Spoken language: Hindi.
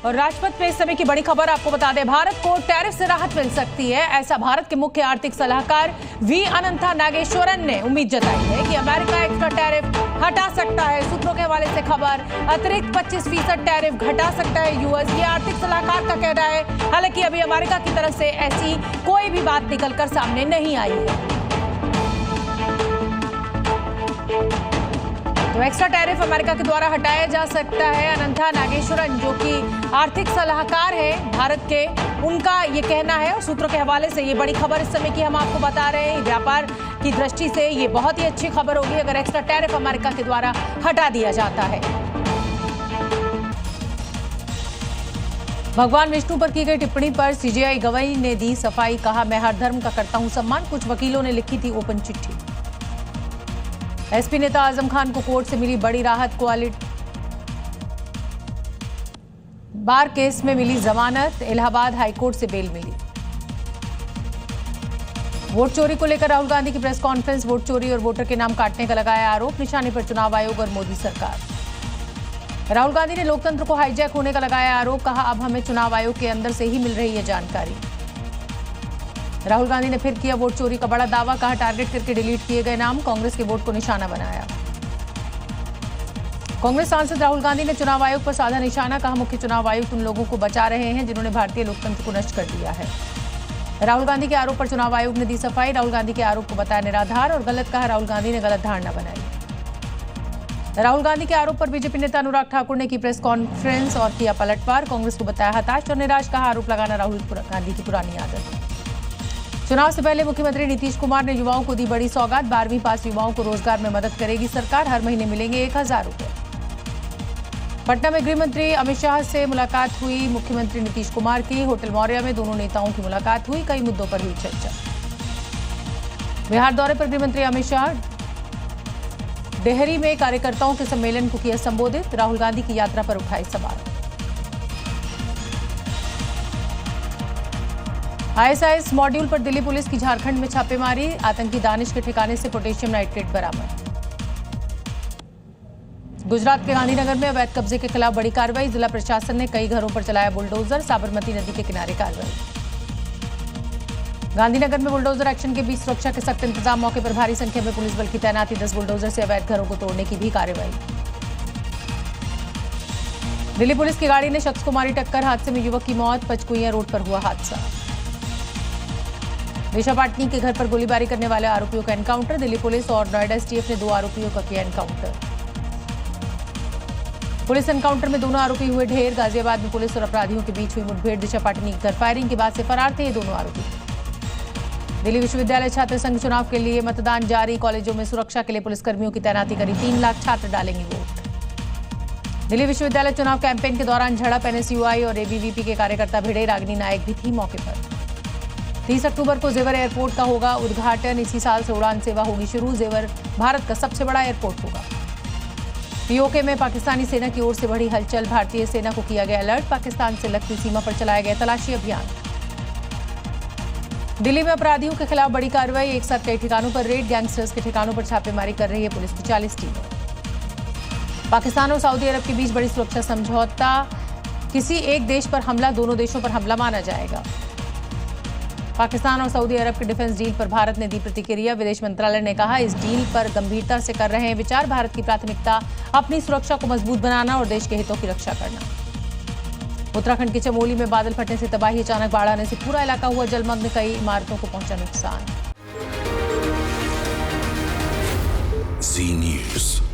और राजपथ पे इस समय की बड़ी खबर आपको बता दें, भारत को टैरिफ से राहत मिल सकती है। ऐसा भारत के मुख्य आर्थिक सलाहकार वी अनंता नागेश्वरन ने उम्मीद जताई है कि अमेरिका एक्स्ट्रा टैरिफ हटा सकता है। सूत्रों के हवाले से खबर, अतिरिक्त 25% टैरिफ घटा सकता है यूएस, ये आर्थिक सलाहकार का कहना है। हालांकि अभी अमेरिका की तरफ से ऐसी कोई भी बात निकलकर सामने नहीं आई है। तो एक्स्ट्रा टैरिफ अमेरिका के द्वारा हटाया जा सकता है। अनंता नागेश्वरन जो कि आर्थिक सलाहकार है भारत के, उनका ये कहना है। और सूत्रों के हवाले से ये बड़ी खबर इस समय की हम आपको बता रहे हैं। व्यापार की दृष्टि से ये बहुत ही अच्छी खबर होगी अगर एक्स्ट्रा टैरिफ अमेरिका के द्वारा हटा दिया जाता है। भगवान विष्णु पर की गई टिप्पणी पर सीजेआई गवाही ने दी सफाई, कहा मैं हर धर्म का करता हूं सम्मान। कुछ वकीलों ने लिखी थी ओपन चिट्ठी। एसपी नेता आजम खान को कोर्ट से मिली बड़ी राहत, बार केस में मिली जमानत, इलाहाबाद हाईकोर्ट से बेल मिली। वोट चोरी को लेकर राहुल गांधी की प्रेस कॉन्फ्रेंस, वोट चोरी और वोटर के नाम काटने का लगाया आरोप, निशाने पर चुनाव आयोग और मोदी सरकार। राहुल गांधी ने लोकतंत्र को हाईजैक होने का लगाया आरोप, कहा अब हमें चुनाव आयोग के अंदर से ही मिल रही है जानकारी। राहुल गांधी ने फिर किया वोट चोरी का बड़ा दावा, कहा टारगेट करके डिलीट किए गए नाम, कांग्रेस के वोट को निशाना बनाया। कांग्रेस सांसद राहुल गांधी ने चुनाव आयोग पर साधा निशाना, कहा मुख्य चुनाव आयुक्त उन लोगों को बचा रहे हैं जिन्होंने भारतीय लोकतंत्र को नष्ट कर दिया है। राहुल गांधी के आरोप पर चुनाव आयोग ने दी सफाई, राहुल गांधी के आरोप को बताया निराधार और गलत, कहा राहुल गांधी ने गलत धारणा बनाई। राहुल गांधी के आरोप पर बीजेपी नेता अनुराग ठाकुर ने की प्रेस कॉन्फ्रेंस और किया पलटवार, कांग्रेस को बताया हताश और निराश, कहा आरोप लगाना राहुल गांधी की पुरानी आदत। चुनाव से पहले मुख्यमंत्री नीतीश कुमार ने युवाओं को दी बड़ी सौगात, 12वीं पास युवाओं को रोजगार में मदद करेगी सरकार, हर महीने मिलेंगे 1000 रुपए। पटना में गृह मंत्री अमित शाह से मुलाकात हुई मुख्यमंत्री नीतीश कुमार की, होटल मौर्या में दोनों नेताओं की मुलाकात हुई, कई मुद्दों पर हुई चर्चा। बिहार दौरे पर गृह मंत्री अमित शाह डेहरी में कार्यकर्ताओं के सम्मेलन को किया संबोधित, राहुल गांधी की यात्रा पर उठाए सवाल। आईएसआईएस मॉड्यूल पर दिल्ली पुलिस की झारखंड में छापेमारी, आतंकी दानिश के ठिकाने से पोटेशियम नाइट्रेट बरामद। गुजरात के गांधीनगर में अवैध कब्जे के खिलाफ बड़ी कार्रवाई, जिला प्रशासन ने कई घरों पर चलाया बुलडोजर, साबरमती नदी के किनारे कार्रवाई। गांधीनगर में बुलडोजर एक्शन के बीच सुरक्षा के सख्त इंतजाम, मौके पर भारी संख्या में पुलिस बल की तैनाती, 10 बुलडोजर से अवैध घरों को तोड़ने की भी कार्रवाई। दिल्ली पुलिस की गाड़ी ने शख्स को मारी टक्कर, हादसे में युवक की मौत, पचकुइयां रोड पर हुआ हादसा। दिशा पाटनी के घर पर गोलीबारी करने वाले आरोपियों का एनकाउंटर, दिल्ली पुलिस और नोएडा एसटीएफ ने 2 आरोपियों का किया एनकाउंटर। पुलिस एनकाउंटर में दोनों आरोपी हुए ढेर, गाजियाबाद में पुलिस और अपराधियों के बीच हुई मुठभेड़, दिशा पाटनी के घर फायरिंग के बाद से फरार थे ये दोनों आरोपी। दिल्ली विश्वविद्यालय छात्र संघ चुनाव के लिए मतदान जारी, कॉलेजों में सुरक्षा के लिए पुलिसकर्मियों की तैनाती करी, 3 लाख छात्र डालेंगे वोट। दिल्ली विश्वविद्यालय चुनाव कैंपेन के दौरान झड़प, एनएसयूआई और एबीवीपी के कार्यकर्ता भिड़े, रागिनी नायक भी थी मौके पर। 30 अक्टूबर को जेवर एयरपोर्ट का होगा उद्घाटन, इसी साल से उड़ान सेवा होगी शुरू, जेवर भारत का सबसे बड़ा एयरपोर्ट होगा। पीओके में पाकिस्तानी सेना की ओर से बढ़ी हलचल, भारतीय सेना को किया गया अलर्ट, पाकिस्तान से लगती सीमा पर चलाया गया तलाशी अभियान। दिल्ली में अपराधियों के खिलाफ बड़ी कार्रवाई, एक साथ कई ठिकानों पर रेड, गैंगस्टर्स के ठिकानों पर छापेमारी कर रही है पुलिस की 40 टीमें। पाकिस्तान और सऊदी अरब के बीच बड़ी सुरक्षा समझौता, किसी एक देश पर हमला दोनों देशों पर हमला माना जाएगा। पाकिस्तान और सऊदी अरब के डिफेंस डील पर भारत ने दी प्रतिक्रिया, विदेश मंत्रालय ने कहा इस डील पर गंभीरता से कर रहे हैं विचार, भारत की प्राथमिकता अपनी सुरक्षा को मजबूत बनाना और देश के हितों की रक्षा करना। उत्तराखंड के चमोली में बादल फटने से तबाही, अचानक बाढ़ आने से पूरा इलाका हुआ जलमग्न, कई इमारतों को पहुंचा नुकसान। Zee News।